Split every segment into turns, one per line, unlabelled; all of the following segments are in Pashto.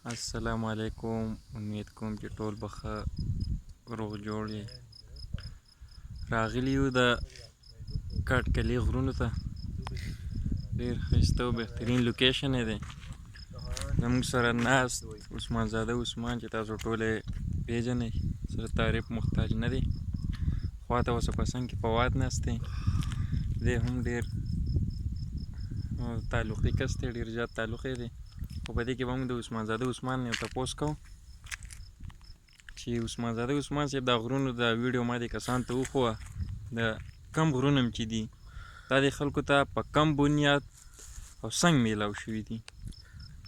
السلام علیکم. امید کوم چې ټول به ښه روغ جوړ یې. راغلي یو د کټکلي غرونو ته. ډېر ښایسته او بهترین لوکیشن یې دی. زموږ سره ناست عثمان زاده عثمان چې تاسو ټول یې پېژنئ، سره تعریف محتاج نه دی. خواته اوسه په څنګ کې فواد ناست دی. دی هم ډېر تعلقي کس دی، ډېر زیات تعلق یې دی. خو په دې کې به موږ د عثمان زاده عثمان نه یو تپوس کوو چې عثمان زاده عثمان صاحب دا غرونو دا ویډیو ما دې کسانو ته وښووه، د کم غرونه هم چې دي دا دې خلکو ته په کم بنیاد او څنګه میلاو شوي دي.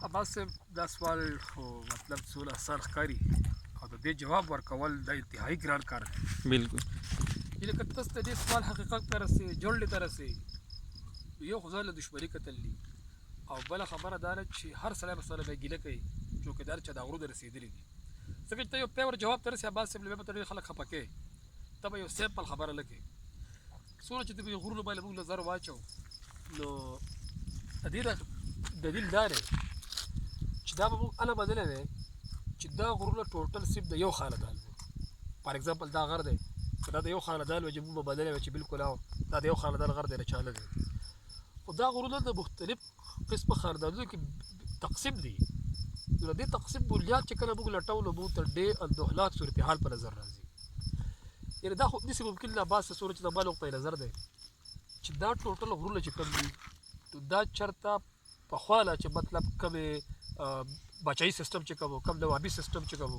عباس صاحب دا سوال خو مطلب څومره آسان ښکاري او د دې جواب ورکول دا انتهایي ګران کار دی.
بالکل
یعنې که تاسو د دې سوال حقیقت ته رسئ، جوړې ته رسئ، یو خو ځان له دشمني کتل دي او بله خبره دا ده چې هر سړی به سره بیا ګیله کوي چوکیدار چې دا غرو ته رسېدلي دي. ځکه چې ته یو پیور جواب ته رسې عباس صاحب، بیا به ته ډېر خلک خفه کوې، ته به یو سیمپل خبره نه کوې. څومره چې ته به غرونو باندې موږ نظر واچو نو د دې دلیل دا دی چې دا به موږ هله بدلی دی چې دا غرونه ټوټل صرف د یو خاندان وي. فار ایګزامپل دا غر دی، که دا د یو خاندان وي چې موږ به بدلی وي چې بلکل دا د یو خاندان غر دی، د چا نه دی. خو دا غرونه د مختلف قسمه خاندانونو کې تقسیم دي. نو د دې تقسیم بنیاد چې کله موږ لټو نو موږ ته ډېر اندوهناک صورتحال په نظر راځي. یعنې دا خو داسې ممکن نه عباس صورت چې زما نقطه نظر دی چې دا ټوټل غرونه چې کوم دي نو دا چېرته پخوا نه چې مطلب کومې باچایي سیسټم چې کوم کم نوابي سیسټم چې کوم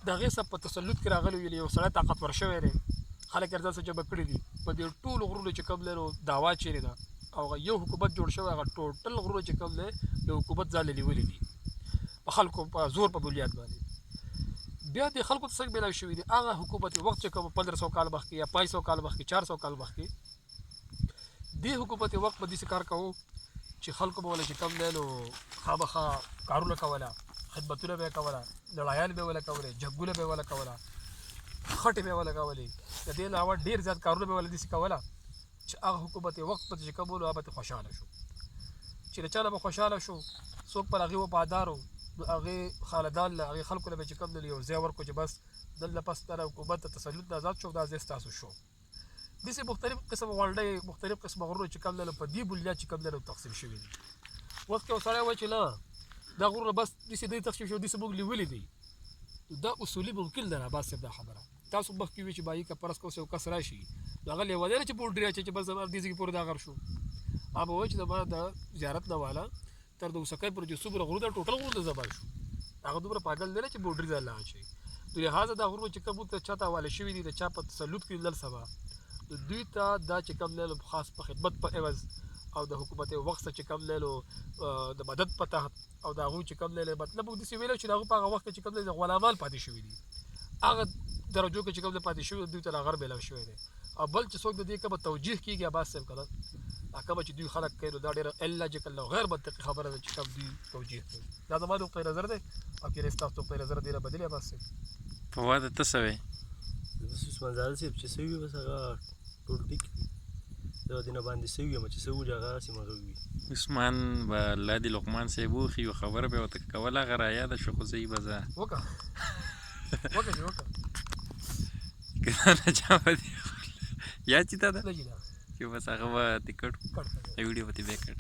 د هغې څخه په تسلط کې راغلی وي. یو سړی طاقتور شوی دی، خلک یې ځان څه جمع کړي دي په دې ټولو غرونو چې کوم دی نو دعوا چیرې ده او هغه یو حکومت جوړ شوی، هغه ټوټل غرونه چې کوم دی یو حکومت ځان له نیولي دي په خلکو په زور په بنیاد باندې. بیا د خلکو ته څنګه میلاو شوي دي هغه حکومت وخت چې کوم 1500 کال مخکې یا 500 کال مخکې 400 کال مخکې دې حکومت وخت به داسې کار کوو چې خلکو به وله چې کوم دی نو خامخا کارونه کوله، خدمتونه به یې کوله، لړایان به یې وله کولې، جنګونه به یې وله کوله، خټې به یې وله کولې. د دې علاوه ډېر زیات کارونه به یې وله داسې کوله چې هغه حکومت وخت به چې کوم و نو هغه به خوشحاله شو. چې له چا نه به خوشحاله شو څوک پر هغې وفادار و نو هغې خاندان له هغې خلکو نه به چې کوم دی یو ځای ورکړو چې بس دلته پس دا حکومت ته تسلط نه آزاد شو، دا ځای ستاسو شو. داسې مختلف قسم غونډۍ مختلف قسمه غرونه چې کوم دی نو په دې بنیاد چې کوم دی نو تقسیم شوي دي. وخت کې یو سړی وایي چې نه دا غرونه بس داسې دی تقسیم شوي، داسې موږ نیولي دي. دا اصولي ممکن ده عباس صاحب دا خبره تاسو مخکې وي چې بایي که فرض کوو یو کس راشي نو هغه لیونی نه چې بونډري اچوي چې بس زما دې ځای کې پورې دا غر شو. هغه به وایي چې زما د زیارت نه والا تر د اوسکۍ پورې چې څومره غرونه ټوټل غرونه زبا شو، هغه دومره پاګل دی نه چې بونډري ځان له اچوي. نو لحاظه دا غرونه چې کوم ته چا ته حواله شوي دي د چا په تسلط کې نن سبا نو دوی ته دا چې کوم دی خاص په خدمت په عوض او د حکومت وخت چې کوم دی نو د مدد په تحت او د هغوی چې کوم دی مطلب موږ داسې ویلی چې د هغوی په هغه وخت کې چې کوم دی غلامان پاتې شوي دي، هغه درجو کې چې کوم دی پاتې شوي دوی ته غر میلاو شوی دی. او بل چې څوک د دې کومه توجیه کېږي عباس صاحب که نه کومه چې دوی خلک کوي نو دا ډېره اللاجیکل او غیر منطقي خبره ده چې کوم دوی توجیه کوي. دا زما نقطه نظر دی او کېدای ستاسو نقطه نظر دې نه بدلې عباس صاحب.
فواده ته څه وایې؟
بس عثمان زاده صاحب چې څه وي بس هغه ټول ټیک وي، زه دې نه باندې څه ویم چې څه وي هغه هسې هغه وي.
عثمان به الله دې لقمان صاحب وښي، یو خبره به یې ورته کوله هغه رایاده شو خو زه یې به زه
وکړه چې وکړه
که دا نه چا به دې یاد چې تا ده
نه جي دا
چې بس هغه به دې کټ ویډیو به دې بیا کټ